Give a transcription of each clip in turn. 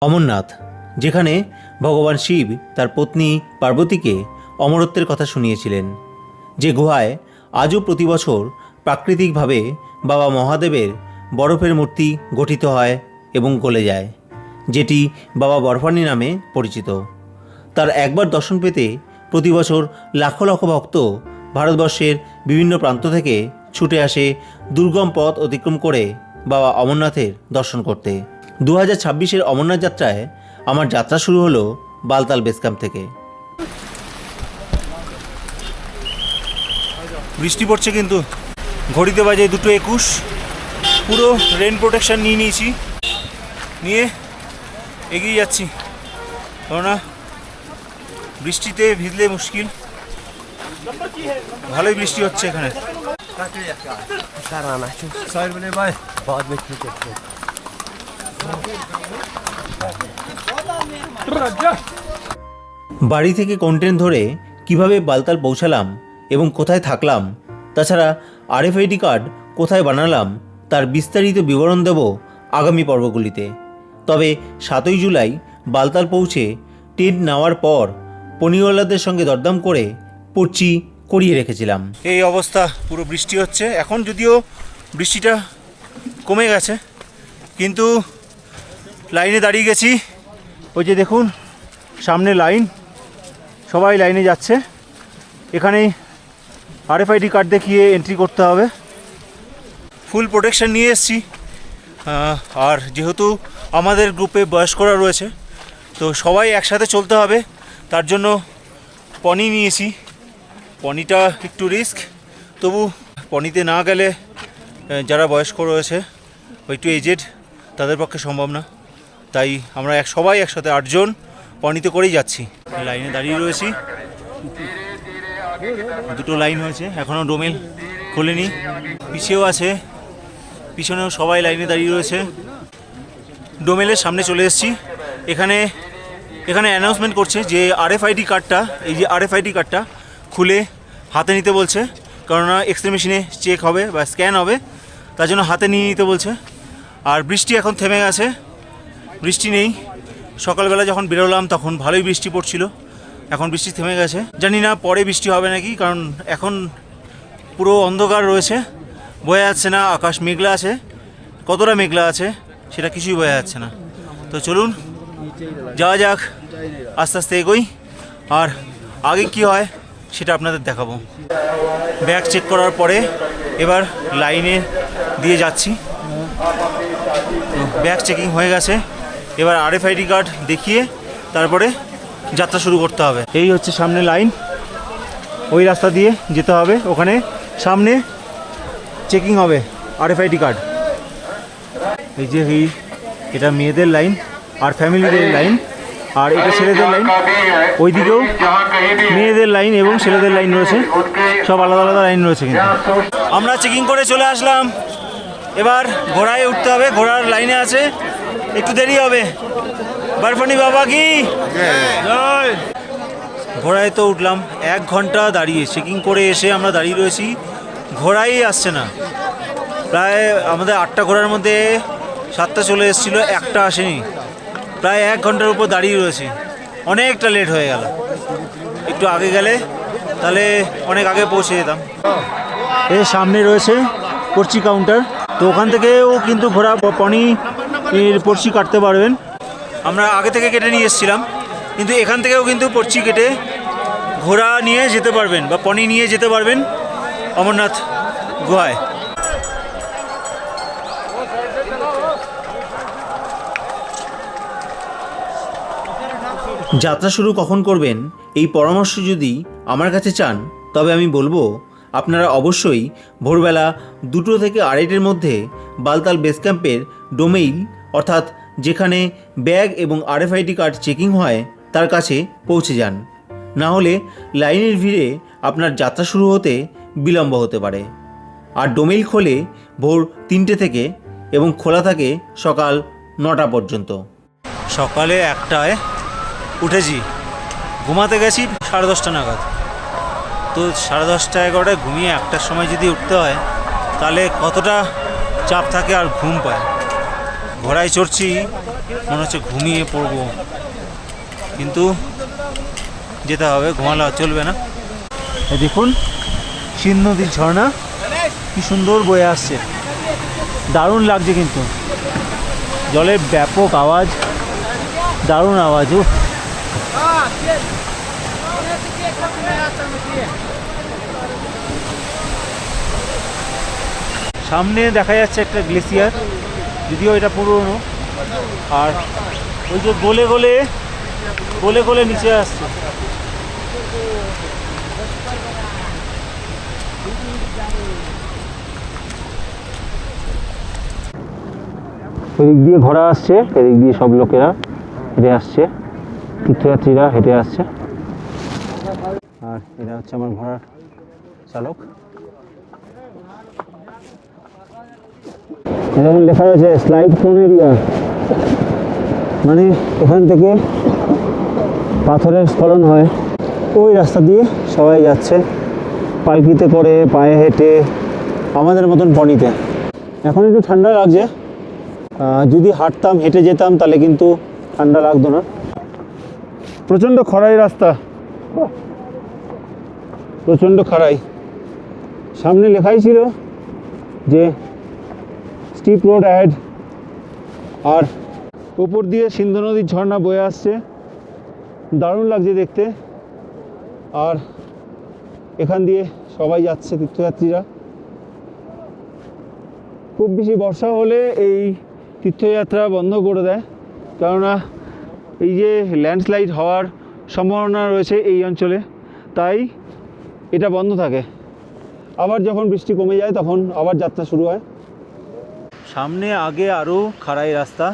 অমরনাথ, যেখানে ভগবান শিব তার পত্নী পার্বতীকে অমরত্বের কথা শুনিয়েছিলেন, যে গুহায় আজও প্রতি বছর প্রাকৃতিকভাবে বাবা মহাদেবের বরফের মূর্তি গঠিত হয় এবং গলে যায়, যেটি বাবা বরফানি নামে পরিচিত। তার একবার দর্শন পেতে প্রতি বছর লাখ লাখ ভক্ত ভারতবর্ষের বিভিন্ন প্রান্ত থেকে ছুটে আসে দুর্গম পথ অতিক্রম করে বাবা অমরনাথের দর্শন করতে। 2026-এর অমরনাথ যাত্রায় আমার যাত্রা শুরু হলো বালতাল বেস ক্যাম্প থেকে। বৃষ্টি পড়ছে, কিন্তু ঘড়িতে বাজে 2:21। পুরো রেন প্রোটেকশন নিয়ে নিয়েছি, নিয়ে এগিয়ে যাচ্ছি, কেননা বৃষ্টিতে ভিজলে মুশকিল। ভালোই বৃষ্টি হচ্ছে এখানে। বাড়ি থেকে কন্টেন্ট ধরে কিভাবে বালতাল পৌঁছালাম এবং কোথায় থাকলাম, তাছাড়া RFID কার্ড কোথায় বানালাম, তার বিস্তারিত বিবরণ দেব আগামী পর্বগুলিতে। তবে 7ই জুলাই বালতাল পৌঁছে টেন্ট নেওয়ার পর পনিওয়ালাদের সঙ্গে দরদাম করে পর্চি করিয়ে রেখেছিলাম। এই অবস্থা, পুরো বৃষ্টি হচ্ছে। এখন যদিও বৃষ্টিটা কমে গেছে, কিন্তু লাইনে দাঁড়িয়ে গেছি। ওই যে দেখুন সামনে লাইন, সবাই লাইনে যাচ্ছে। এখানেই RFID কার্ড দেখিয়ে এন্ট্রি করতে হবে। ফুল প্রোটেকশন নিয়ে এসেছি, আর যেহেতু আমাদের গ্রুপে বয়স্করা রয়েছে, তো সবাই একসাথে চলতে হবে। তার জন্য পনি নিয়েছি। পনিটা একটু রিস্ক, তবু পনিতে না গেলে যারা বয়স্ক রয়েছে, একটু এজেড, তাদের পক্ষে সম্ভব না। তাই আমরা সবাই একসাথে 8 জন পনিতে করেই যাচ্ছি। লাইনে দাঁড়িয়ে রয়েছি, 2টো লাইন হয়েছে, এখনও ডোমেল খোলেনি। পিছেও আছে, পিছনেও সবাই লাইনে দাঁড়িয়ে রয়েছে। ডোমেলের সামনে চলে এসেছি। এখানে অ্যানাউন্সমেন্ট করছে যে RFID কার্ডটা, এই যে RFID কার্ডটা খুলে হাতে নিতে বলছে, কেননা এক্সরে মেশিনে চেক হবে বা স্ক্যান হবে, তার জন্য হাতে নিয়ে নিতে বলছে। আর বৃষ্টি এখন থেমে গেছে, বৃষ্টি নেই। সকালবেলা যখন বেরোলাম তখন ভালোই বৃষ্টি পড়ছিল, এখন বৃষ্টি থেমে গেছে। জানি না পরে বৃষ্টি হবে নাকি, কারণ এখন পুরো অন্ধকার রয়েছে, বোঝা যাচ্ছে না। আকাশ মেঘলা আছে, কতটা মেঘলা আছে সেটা কিছুই বোঝা যাচ্ছে না। তো চলুন যাওয়া যাক, আস্তে আস্তে এগোই, আর আগে কি হয় সেটা আপনাদের দেখাবো। ব্যাগ চেক করার পরে এবার লাইনে দিয়ে যাচ্ছি। তো ব্যাগ চেকিং হয়ে গেছে, এবার RFID কার্ড দেখিয়ে তারপরে যাত্রা শুরু করতে হবে। এই হচ্ছে সামনে লাইন, ওই রাস্তা দিয়ে যেতে হবে। ওখানে সামনে চেকিং হবে RFID কার্ড। এই যে এটা মেয়েদের লাইন আর ফ্যামিলিদের লাইন, আর এটা ছেলেদের লাইন। ওইদিকেও মেয়েদের লাইন এবং ছেলেদের লাইন রয়েছে, সব আলাদা আলাদা লাইন রয়েছে। কিন্তু আমরা চেকিং করে চলে আসলাম। এবার ঘোড়ায় উঠতে হবে, ঘোড়ার লাইনে আছে, একটু দেরি হবে। বরফানি বাবা কি জয়। ঘোড়ায় তো উঠলাম, 1 ঘন্টা দাঁড়িয়ে চেকিং করে এসে আমরা দাঁড়িয়ে রয়েছি, ঘোড়াই আসছে না। প্রায় আমাদের 8টা ঘোড়ার মধ্যে 7টা চলে এসেছিলো, একটা আসেনি। প্রায় 1 ঘন্টার উপর দাঁড়িয়ে রয়েছি, অনেকটা লেট হয়ে গেল। একটু আগে গেলে তাহলে অনেক আগে পৌঁছে যেতাম। এর সামনে রয়েছে পর্চি কাউন্টার, তো ওখান থেকেও কিন্তু ঘোড়া পনি পর্চি কাটতে পারবেন। আমরা আগে থেকে কেটে নিয়ে এসেছিলাম, কিন্তু এখান থেকেও কিন্তু পর্চি কেটে ঘোড়া নিয়ে যেতে পারবেন বা পনি নিয়ে যেতে পারবেন অমরনাথ গুহায়। যাত্রা শুরু কখন করবেন এই পরামর্শ যদি আমার কাছে চান, তবে আমি বলবো আপনারা অবশ্যই ভোরবেলা 2টো থেকে 2:30-এর মধ্যে বালতাল বেস ক্যাম্পের ডোমেইল, অর্থাৎ যেখানে ব্যাগ এবং RFID কার্ড চেকিং হয়, তার কাছে পৌঁছে যান। না হলে লাইনের ভিড়ে আপনার যাত্রা শুরু হতে বিলম্ব হতে পারে। আর ডোমেইল খোলে ভোর 3টে থেকে এবং খোলা থাকে সকাল 9টা পর্যন্ত। সকালে 1টায় উঠেছি, ঘুমাতে গেছি 10:30 নাগাদ। তো 10:30 11টায় ঘুমিয়ে 1টার সময় যদি উঠতে হয়, তাহলে কতটা চাপ থাকে আর ঘুম পায়। ঘোড়ায় চড়ছি মনে হচ্ছে ঘুমিয়ে পড়বো, কিন্তু যেতে হবে, ঘুমালে আর চলবে না। এই দেখুন সিন্ধু নদীর ঝর্ণা কি সুন্দর বয়ে আসছে, দারুণ লাগছে, কিন্তু জলের ব্যাপক আওয়াজ, দারুণ আওয়াজ। সামনে দেখা যাচ্ছে একটা গ্লেসিয়ার, যদিও এটা পুরনো, আর ওই যে গলে গলে গলে গলে নিচে আসছে। এদিক দিয়ে ঘোড়া আসছে, এদিক দিয়ে সব লোকেরা হেঁটে আসছে, তীর্থযাত্রীরা হেঁটে আসছে। আর এটা হচ্ছে আমার ঘোড়ার চালক। যেমন লেখা রয়েছে স্লাইড ফোন এরিয়া, মানে এখান থেকে পাথরের স্খলন হয়। ওই রাস্তা দিয়ে সবাই যাচ্ছে, পালকিতে করে, পায়ে হেঁটে, আমাদের মতন পনিতে। এখন একটু ঠান্ডা লাগছে, যদি হাঁটতাম, হেঁটে যেতাম, তাহলে কিন্তু ঠান্ডা লাগতো না। প্রচণ্ড খড়াই রাস্তা, প্রচণ্ড খড়াই। সামনে লেখাই ছিল যে স্টিপ রোড অ্যাহেড, আর উপর দিয়ে সিন্ধু নদীর ঝর্ণা বয়ে আসছে, দারুণ লাগছে দেখতে। আর এখান দিয়ে সবাই যাচ্ছে তীর্থযাত্রীরা। খুব বেশি বর্ষা হলে এই তীর্থযাত্রা বন্ধ করে দেয়, কেননা এই যে ল্যান্ডস্লাইড হওয়ার সম্ভাবনা রয়েছে এই অঞ্চলে, তাই এটা বন্ধ থাকে। আবার যখন বৃষ্টি কমে যায় তখন আবার যাত্রা শুরু হয়। সামনে আগে আরও খাড়াই রাস্তা,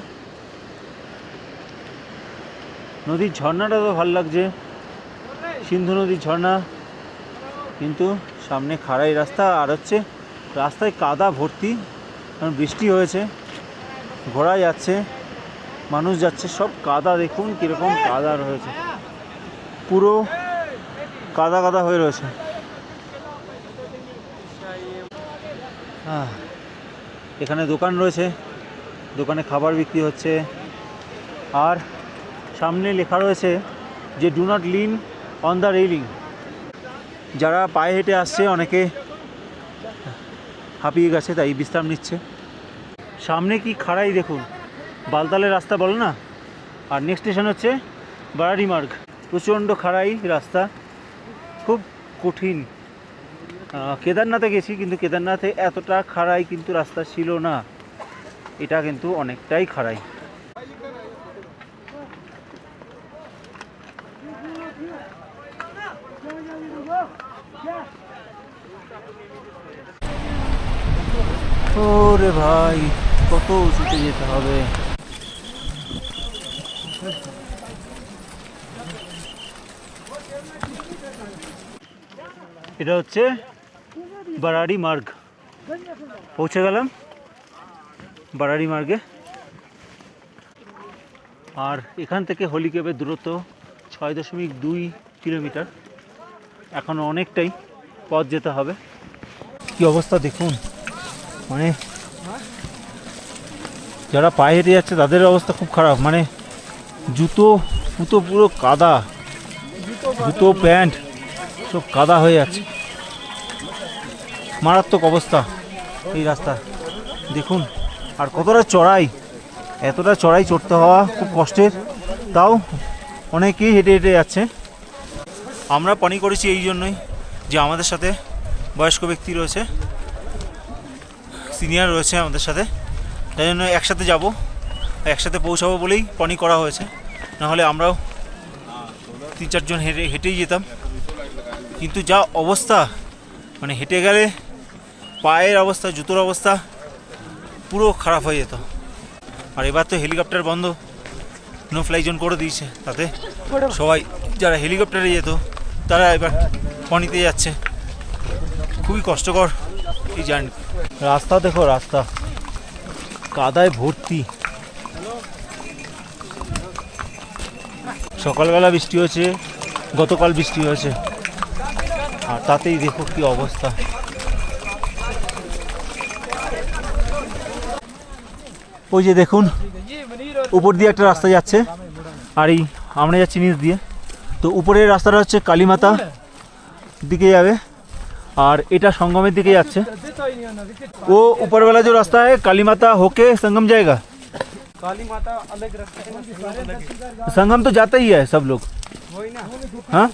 নদীর ঝর্ণাটা তো ভালো লাগছে, সিন্ধু নদীর ঝর্ণা, কিন্তু সামনে খাড়াই রাস্তা, আর হচ্ছে রাস্তায় কাদা ভর্তি, কারণ বৃষ্টি হয়েছে। ঘোড়া যাচ্ছে, মানুষ যাচ্ছে, সব কাদা, দেখুন কীরকম কাদা রয়েছে, পুরো কাদা কাদা হয়ে রয়েছে। এখানে দোকান রয়েছে, দোকানে খাবার বিক্রি হচ্ছে, আর সামনে লেখা রয়েছে যে do not lean on the railing. যারা পায়ে হেঁটে আসছে অনেকে হাঁপিয়ে গেছে, তাই বিশ্রাম নিচ্ছে। সামনে কি খাড়াই দেখুন, বালতালের রাস্তা বলে না। আর নেক্সট স্টেশন হচ্ছে বারাড়ি মার্গ। প্রচণ্ড খাড়াই রাস্তা, খুব কঠিন। কেদারনাথে গেছি, কিন্তু কেদারনাথে এতটা খাড়াই কিন্তু রাস্তা ছিল না, এটা কিন্তু অনেকটাই খাড়াই। ওরে ভাই, কত উঁচুতে যেতে হবে। এটা হচ্ছে বারাড়ি মার্গ, পৌঁছে গেলাম বারাড়ি মার্গে। আর এখান থেকে হলিকেবের দূরত্ব 6.2 কিলোমিটার, এখনও অনেকটাই পথ যেতে হবে। কি অবস্থা দেখুন, মানে যারা পায়ে হেঁটে যাচ্ছে তাদের অবস্থা খুব খারাপ, মানে জুতো ফুতো পুরো কাদা, জুতো প্যান্ট সব কাদা হয়ে যাচ্ছে, মারাত্মক অবস্থা এই রাস্তা দেখুন। আর কতটা চড়াই, এতটা চড়াই চড়তে হওয়া খুব কষ্টের, তাও অনেকেই হেঁটে হেঁটে যাচ্ছে। আমরা পনি করেছি এই জন্যই যে আমাদের সাথে বয়স্ক ব্যক্তি রয়েছে, সিনিয়র রয়েছে আমাদের সাথে, তাই জন্য একসাথে যাব, একসাথে পৌঁছাবো বলেই পনি করা হয়েছে। নাহলে আমরাও 3-4 জন হেঁটেই যেতাম। কিন্তু যা অবস্থা, মানে হেঁটে গেলে পায়ের অবস্থা, জুতোর অবস্থা পুরো খারাপ হয়ে যেত। আর এবার তো হেলিকপ্টার বন্ধ, নো ফ্লাই জোন করে দিয়েছে, তাতে সবাই যারা হেলিকপ্টারে যেত তারা এবার পনিতে যাচ্ছে। খুবই কষ্টকর এই জার্নি। রাস্তা দেখো, রাস্তা কাদায় ভর্তি। সকালবেলা বৃষ্টি হয়েছে, গতকাল বৃষ্টি হয়েছে, আর তাতেই দেখো কি অবস্থা। ওই যে দেখুন উপর দিয়ে একটা রাস্তা যাচ্ছে, আর এই আমরা যাচ্ছি নিচ দিয়ে। তো উপরের রাস্তাটা হচ্ছে কালীমাতা দিকে যাবে, আর এটা সঙ্গমের দিকে যাচ্ছে। वो ऊपर वाला जो रास्ता है काली माता होके संगम जाएगा। काली माता अलग रास्ता है, संगम तो जाता ही है सब लोग। वही ना। हाँ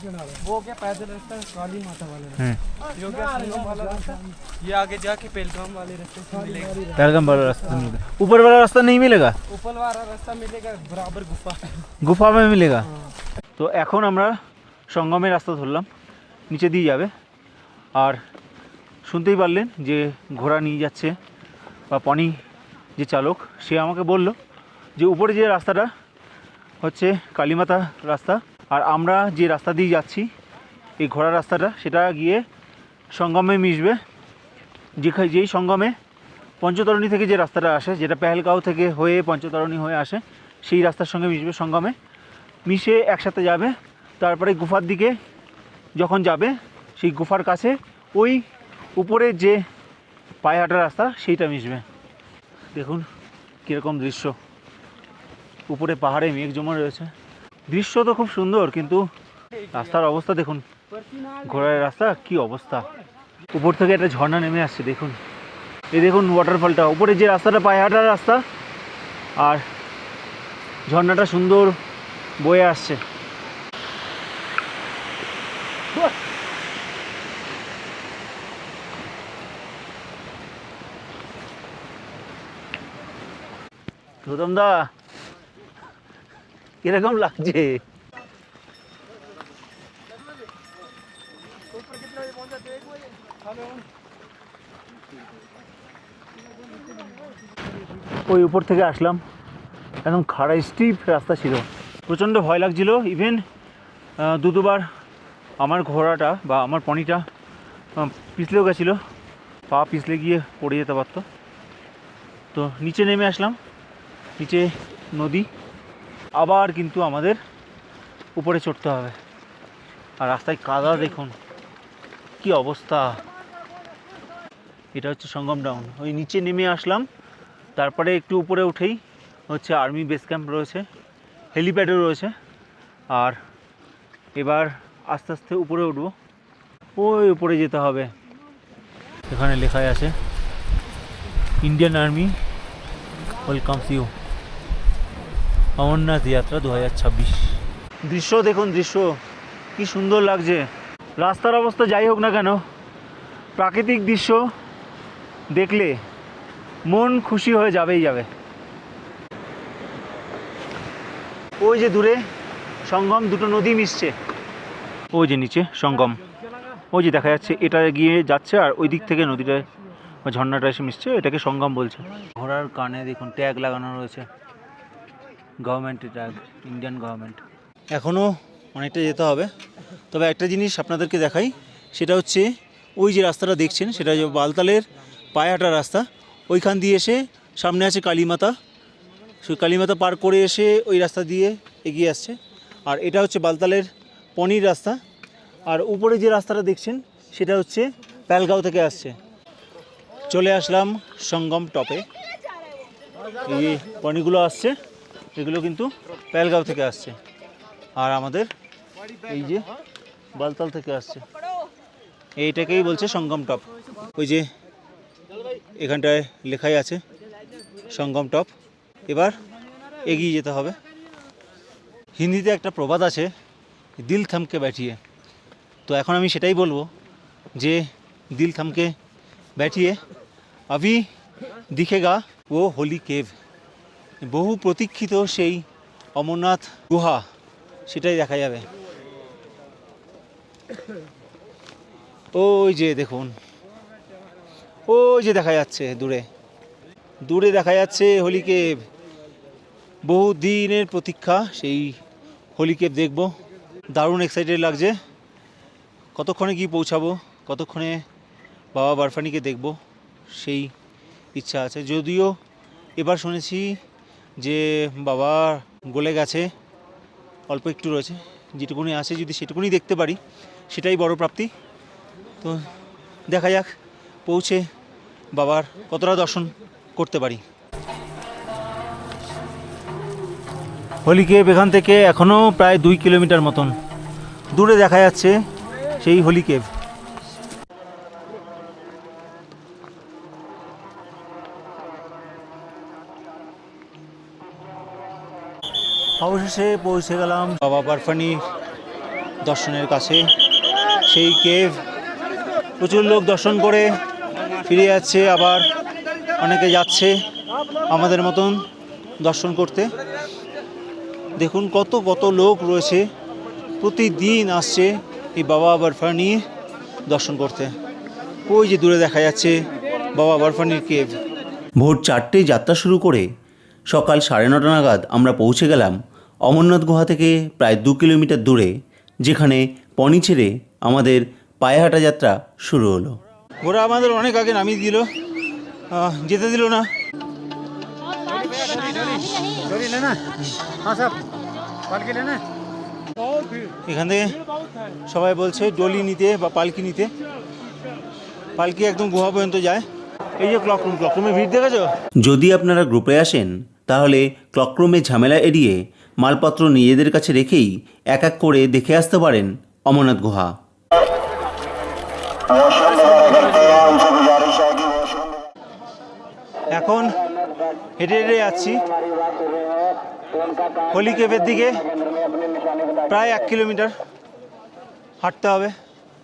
वो क्या पैदल रास्ता है, काली माता वाला रास्ता। हैं, ये हो गया संगम वाला रास्ता, ये आगे जाके पहलगाम वाले रास्ते से मिलेगा। पहलगाम वाला रास्ता मिलेगा, ऊपर वाला रास्ता नहीं मिलेगा, ऊपर वाला रास्ता मिलेगा बराबर गुफा। गुफा में मिलेगा। তো এখন আমরা সঙ্গমের রাস্তা ধরলাম, নিচে দিয়ে যাবে। আর শুনতেই পারলেন যে ঘোড়া নিয়ে যাচ্ছে বা পনি যে চালক, সে আমাকে বলল যে উপরে যে রাস্তাটা হচ্ছে কালীমাতা রাস্তা, আর আমরা যে রাস্তা দিয়ে যাচ্ছি এই ঘোড়ার রাস্তাটা, সেটা গিয়ে সঙ্গমে মিশবে। যেই সঙ্গমে পঞ্চতরণী থেকে যে রাস্তাটা আসে, যেটা পেহেলগাঁও থেকে হয়ে পঞ্চতরণী হয়ে আসে, সেই রাস্তার সঙ্গে মিশবে সঙ্গমে, মিশে একসাথে যাবে। তারপরে গুফার দিকে যখন যাবে, সেই গুফার কাছে ওই উপরে যে পায়ে হাঁটা রাস্তা সেইটা মিশবে। দেখুন কীরকম দৃশ্য, উপরে পাহাড়ে মেঘ জমা রয়েছে, দৃশ্য তো খুব সুন্দর, কিন্তু রাস্তার অবস্থা দেখুন, ঘোড়ার রাস্তা কি অবস্থা। উপর থেকে একটা ঝর্ণা নেমে আসছে, দেখুন এই দেখুন ওয়াটারফলটা, উপরে যে রাস্তাটা পায়ে হাঁটার রাস্তা, আর ঝর্ণাটা সুন্দর বয়ে আসছে। গৌতম দা কিরকম লাগছে? ওই উপর থেকে আসলাম, একদম খাড়া স্টিপ রাস্তা ছিল, প্রচণ্ড ভয় লাগছিল। ইভেন দুবার আমার ঘোড়াটা বা আমার পনিটা পিছলেও গেছিলো, পা পিছলে গিয়ে পড়ে যেতে পারতো। তো নিচে নেমে আসলাম, নিচে নদী, আবার কিন্তু আমাদের উপরে চড়তে হবে। আর রাস্তায় কাদা দেখুন কি অবস্থা। এটা হচ্ছে সঙ্গম ডাউন। ওই নিচে নেমে আসলাম, তারপরে একটু উপরে উঠেই হচ্ছে আর্মি বেস ক্যাম্প রয়েছে, হেলিপ্যাডও রয়েছে। আর এবার আস্তে আস্তে উপরে উঠবো, ওই উপরে যেতে হবে। এখানে লেখাই আছে Indian army welcomes you Amarnath Yatra 2026। দৃশ্য দেখুন, দৃশ্য কি সুন্দর লাগছে। রাস্তার অবস্থা যাই হোক না কেন, প্রাকৃতিক দৃশ্য দেখলে মন খুশি হয়ে যাবেই যাবে। ওই যে দূরে সঙ্গম, দুটো নদী মিশছে, ওই যে নিচে সঙ্গম, ওই যে দেখা যাচ্ছে, এটা গিয়ে যাচ্ছে, আর ওই দিক থেকে নদীটায় বা ঝর্ণাটা এসে মিশছে, এটাকে সঙ্গম বলছে। ঘোড়ার কানে দেখুন ট্যাগ লাগানো রয়েছে, গভর্নমেন্টের ট্যাগ, ইন্ডিয়ান গভর্নমেন্ট। এখনও অনেকটা যেতে হবে, তবে একটা জিনিস আপনাদেরকে দেখাই, সেটা হচ্ছে ওই যে রাস্তাটা দেখছেন, সেটা যে বালতালের পায়ে হাঁটা রাস্তা, ওইখান দিয়ে এসে সামনে আছে কালীমাতা, সেই কালীমাতা পার করে এসে ওই রাস্তা দিয়ে এগিয়ে আসছে। আর এটা হচ্ছে বালতালের পনির রাস্তা, আর উপরে যে রাস্তাটা দেখছেন সেটা হচ্ছে পেহেলগাঁও থেকে আসছে। চলে আসলাম সঙ্গম টপে, এই পনিগুলো আসছে, এগুলো কিন্তু পেহেলগাঁও থেকে আসছে, আর আমাদের এই যে বালতাল থেকে আসছে, এইটাকেই বলছে সঙ্গম টপ। ওই যে এখানটায় লেখাই আছে সঙ্গম টপ। এবার এগিয়ে যেতে হবে। হিন্দিতে একটা প্রবাদ আছে, দিল থামকে बैठिए, তো এখন আমি সেটাই বলবো যে দিল থামকে बैठिए, अभी दिखेगा वो होली केव, বহু প্রতীক্ষিত সেই অমরনাথ গুহা, সেটাই দেখা যাবে। ওই যে দেখুন, ওই যে দেখা যাচ্ছে দূরে, দূরে দেখা যাচ্ছে হোলি কেভ। বহু দিনের প্রতীক্ষা সেই হোলি কেভ দেখব, দারুণ এক্সাইটেড লাগছে। কতক্ষণে গিয়ে পৌঁছাবো, কতক্ষণে বাবা বারফানিকে দেখব, সেই ইচ্ছা আছে। যদিও এবার শুনেছি যে বাবা গলে গেছে, অল্প একটু রয়েছে, যেটুকুনি আছে যদি সেটুকুনি দেখতে পারি সেটাই বড় প্রাপ্তি। তো দেখা যাক পৌঁছে বাবার কতটা দর্শন করতে পারি। হোলি কেভ এখান থেকে এখনও প্রায় 2 কিলোমিটার মতন দূরে দেখা যাচ্ছে সেই হোলি কেভ। অবশেষে পৌঁছে গেলাম বাবা বরফানি দর্শনের কাছে, সেই কেভ। প্রচুর লোক দর্শন করে ফিরে যাচ্ছে, আবার অনেকে যাচ্ছে আমাদের মতন দর্শন করতে। দেখুন কত কত লোক রয়েছে, প্রতিদিন আসছে এই বাবা বরফানি দর্শন করতে। ওই যে দূরে দেখা যাচ্ছে বাবা বরফানির কেভ। ভোর 4টেয় যাত্রা শুরু করে সকাল 9:30 নাগাদ আমরা পৌঁছে গেলাম অমরনাথ গুহা থেকে প্রায় 2 কিলোমিটার দূরে, যেখানে পনি ছেড়ে আমাদের পায়ে হাঁটা যাত্রা শুরু হলো। ওরা আমাদের অনেক আগে নামিয়ে দিল, যেতে দিল না। এখান থেকে সবাই বলছে ডলি নিতে বা পালকি নিতে। পালকি একদম গুহা পর্যন্ত যায়। এই যে ক্লকরুমে ভিড় দেখেছো? যদি আপনারা গ্রুপে আসেন তাহলে ক্লকরুমে ঝামেলা এড়িয়ে মালপত্র নিজেদের কাছে রেখেই এক এক করে দেখে আসতে পারেন অমরনাথ গুহা। এখন হেঁটে হেঁটে যাচ্ছি হোলি কেভের দিকে। প্রায় 1 কিলোমিটার হাঁটতে হবে,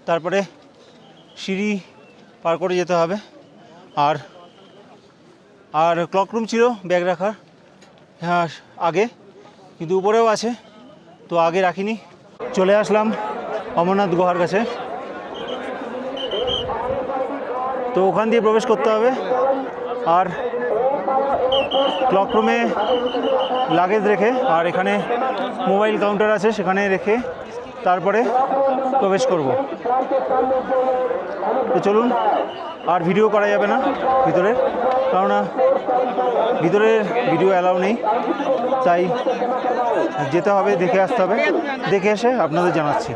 তারপরে সিঁড়ি পার করে যেতে হবে। আর আর ক্লকরুম ছিল ব্যাগ রাখার আগে, কিন্তু উপরেও আছে, তো আগে রাখিনি। চলে আসলাম অমরনাথ গুহার কাছে। তো ওখান দিয়ে প্রবেশ করতে হবে, আর ক্লকরুমে লাগেজ রেখে, আর এখানে মোবাইল কাউন্টার আছে সেখানে রেখে তারপরে প্রবেশ করব। তো চলুন, আর ভিডিও করা যাবে না ভিতরে, কেননা ভিতরের ভিডিও অ্যালাউ নেই, তাই যেতে হবে, দেখে আসতে হবে। দেখে এসে আপনাদের জানাচ্ছি।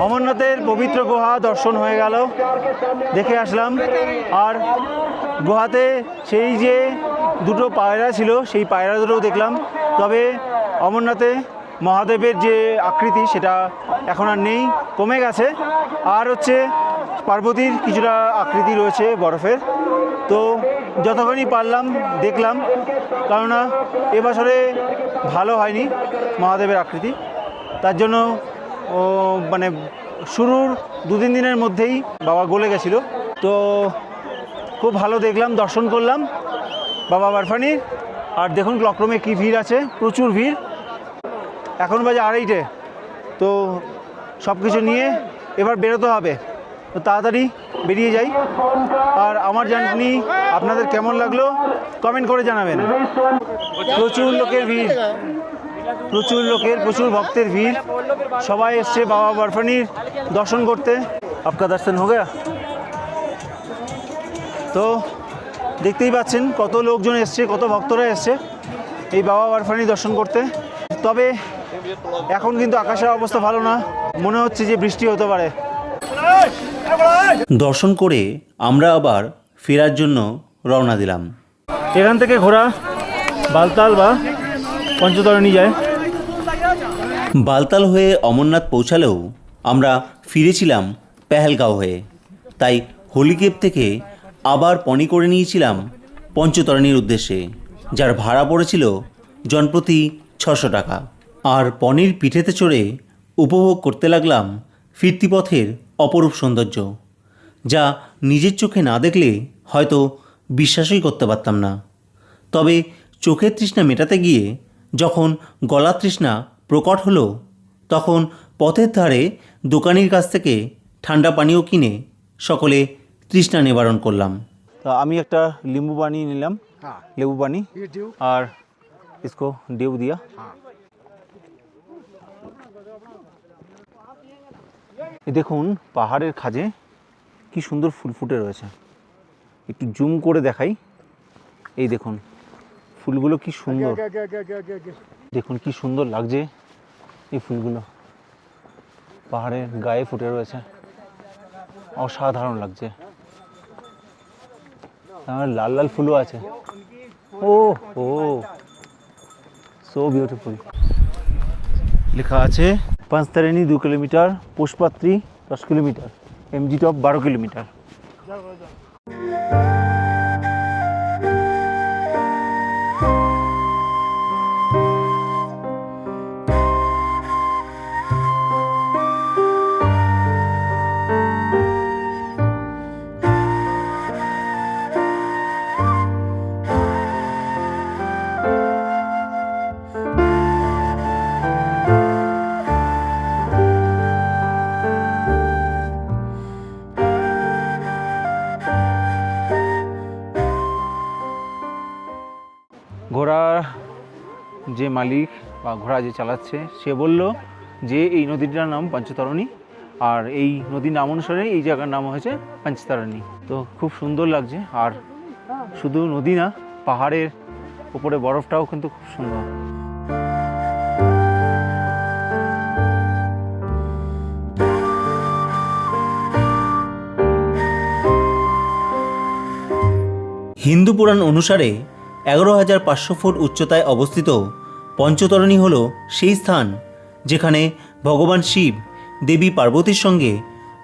অমরনাথের পবিত্র গুহা দর্শন হয়ে গেল, দেখে আসলাম। আর গুহাতে সেই যে দুটো পায়রা ছিল, সেই পায়রা দুটোও দেখলাম। তবে অমরনাথে মহাদেবের যে আকৃতি সেটা এখন আর নেই, কমে গেছে। আর হচ্ছে পার্বতীর কিছুটা আকৃতি রয়েছে বরফের। তো যতখানি পারলাম দেখলাম, কেননা এবছরে ভালো হয়নি মহাদেবের আকৃতি, তার জন্য মানে শুরুর 2-3 দিনের মধ্যেই বাবা গলে গেছিলো। তো খুব ভালো দেখলাম, দর্শন করলাম বাবা বরফানির। আর দেখুন ক্লকরুমে কী ভিড় আছে, প্রচুর ভিড়। এখন বাজে 2:30, তো সব কিছু নিয়ে এবার বেরোতে হবে। তো তাড়াতাড়ি বেরিয়ে যাই। আর আমার জার্নি আপনাদের কেমন লাগলো কমেন্ট করে জানাবেন। প্রচুর লোকের ভিড়, প্রচুর ভক্তের ভিড়। সবাই এসছে বাবা বরফানির দর্শন করতে। আপনার দর্শন হয়ে গেল? তো দেখতেই পাচ্ছেন কত লোকজন এসছে, কত ভক্তরা এসছে এই বাবা বরফানি দর্শন করতে। তবে এখন কিন্তু আকাশের অবস্থা ভালো না, মনে হচ্ছে যে বৃষ্টি হতে পারে। দর্শন করে আমরা আবার ফেরার জন্য রওনা দিলাম। এখান থেকে ঘোড়া বালতাল বা পঞ্চতরণী যায়। বালতাল হয়ে অমরনাথ পৌঁছালেও আমরা ফিরেছিলাম পেহেলগাঁও হয়ে, তাই হোলি কেভ থেকে আবার পনি করে নিয়েছিলাম পঞ্চতরণীর উদ্দেশ্যে, যার ভাড়া পড়েছিল জনপ্রতি 600 টাকা। আর পনির পিঠেতে চড়ে উপভোগ করতে লাগলাম ফিরতি পথের অপরূপ সৌন্দর্য, যা নিজের চোখে না দেখলে হয়তো বিশ্বাসই করতে পারতাম না। তবে চোখের তৃষ্ণা মেটাতে গিয়ে যখন গলার তৃষ্ণা প্রকট হলো, তখন পথের ধারে দোকানির কাছ থেকে ঠান্ডা পানীয় কিনে সকলে তৃষ্ণা নিবারণ করলাম। তো আমি একটা লেবু পানি নিলাম, লেবু পানি, আর इसको ডিউ দিয়া। দেখুন পাহাড়ের খাজে কি সুন্দর ফুল ফুটে রয়েছে। একটু জুম করে দেখাই। এই দেখুন ফুলগুলো কি সুন্দর, দেখুন কি সুন্দর লাগছে এই ফুলগুলো, পাহাড়ের গায়ে ফুটে রয়েছে, অসাধারণ লাগছে। আর লাল লাল ফুলও আছে। ও ও সো বিউটিফুল। লেখা আছে Panchtarini 2 kilometre, Pushpatri 10 kilometre, M G top 12 kilometre. ঘোড়ার যে মালিক বা ঘোড়া যে চালাচ্ছে সে বলল যে এই নদীটার নাম পঞ্চতরণী, আর এই নদীর নাম অনুসারে এই জায়গার নাম হয়েছে পঞ্চতারণী। তো খুব সুন্দর লাগছে, আর শুধু নদী না, পাহাড়ের উপরে বরফটাও কিন্তু খুব সুন্দর। হিন্দু পুরাণ অনুসারে 11,500 ফুট উচ্চতায় অবস্থিত পঞ্চতরণী হল সেই স্থান যেখানে ভগবান শিব দেবী পার্বতীর সঙ্গে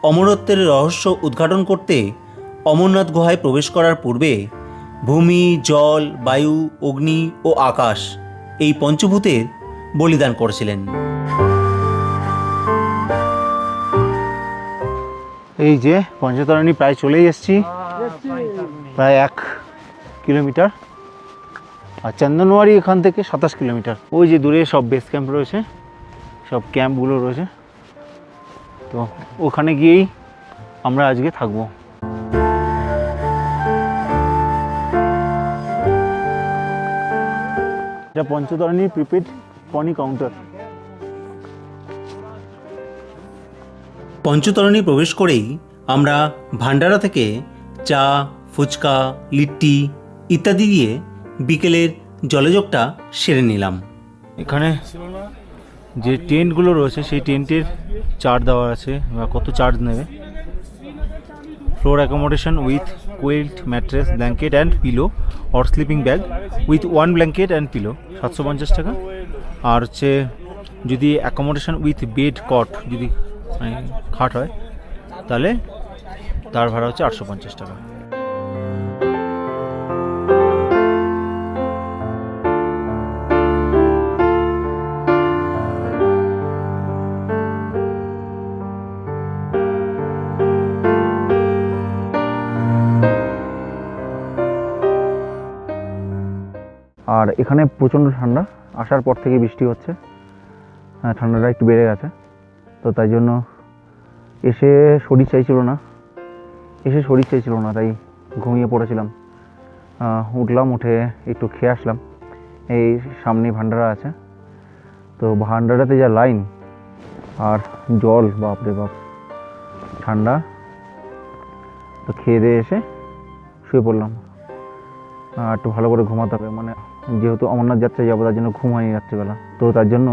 অমরত্বের রহস্য উদ্ঘাটন করতে অমরনাথ গুহায় প্রবেশ করার পূর্বে ভূমি, জল, বায়ু, অগ্নি ও আকাশ এই পঞ্চভূতের বলিদান করেছিলেন। এই যে পঞ্চতরণী প্রায় চলেই এসেছি, প্রায় 1 কিলোমিটার, আর চন্দনওয়ারি এখান থেকে 27 কিলোমিটার। ওই যে দূরে সব বেস ক্যাম্প রয়েছে, সব ক্যাম্পগুলো রয়েছে, তো ওখানে গিয়েই আমরা আজকে থাকবো। এটা পঞ্চতরণী প্রিপেড পনি কাউন্টার। পঞ্চতরণী প্রবেশ করেই আমরা ভান্ডারা থেকে চা, ফুচকা, লিট্টি ইত্যাদি দিয়ে বিকেলের জলযোগটা সেরে নিলাম। এখানে যে টেন্টগুলো রয়েছে সেই টেন্টের চার্জ দেওয়া আছে, বা কত চার্জ নেবে। Floor accommodation with কোয়েল্ট mattress, blanket and pillow or sleeping bag with 1 blanket and pillow 750 টাকা। আর হচ্ছে যদি অ্যাকোমোডেশন উইথ বেড কট, যদি খাট হয় তাহলে তার ভাড়া হচ্ছে 850 টাকা। আর এখানে প্রচণ্ড ঠান্ডা, আসার পর থেকে বৃষ্টি হচ্ছে, ঠান্ডাটা একটু বেড়ে গেছে, তো তাই জন্য এসে শরীর চাইছিল না, তাই ঘুমিয়ে পড়েছিলাম। উঠলাম, উঠে একটু খেয়ে আসলাম। এই সামনে ভান্ডারা আছে, তো ভান্ডারাতে যা লাইন আর জল, বাপরে বাপ, ঠান্ডা। তো খেয়ে দিয়ে এসে শুয়ে পড়লাম, একটু ভালো করে ঘুমাতে হবে, মানে যেহেতু অমরনাথ যাত্রায় যাবো তার জন্য ঘুম হয়নি রাত্রিবেলা, তো তার জন্য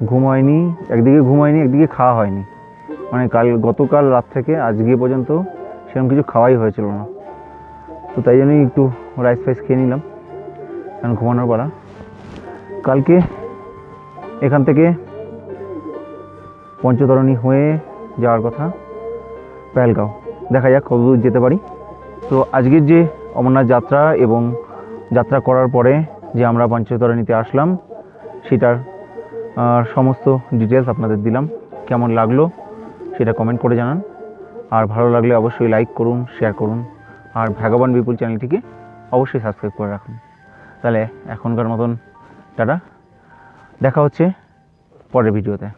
ঘুম হয়নি, একদিকে ঘুম হয়নি, একদিকে খাওয়া হয়নি, মানে গতকাল রাত থেকে আজকে পর্যন্ত সেরকম কিছু খাওয়াই হয়েছিল না, তো তাই জন্যই একটু রাইস ফাইস খেয়ে নিলাম, কারণ ঘুমানোর পালা। কালকে এখান থেকে পঞ্চতরণী হয়ে যাওয়ার কথা পেহেলগাঁও, দেখা যাক কতদূর যেতে পারি। তো আজকের যে অমরনাথ যাত্রা এবং যাত্রা করার পরে যে আমরা পঞ্চতরণীতে আসলাম সেটার সমস্ত ডিটেলস আপনাদের দিলাম। কেমন লাগলো সেটা কমেন্ট করে জানান, আর ভালো লাগলে অবশ্যই লাইক করুন, শেয়ার করুন, আর ভাগ্যবান বিপুল চ্যানেলটিকে অবশ্যই সাবস্ক্রাইব করে রাখুন। তাহলে এখনকার মতন টাটা, দেখা হচ্ছে পরের ভিডিওতে।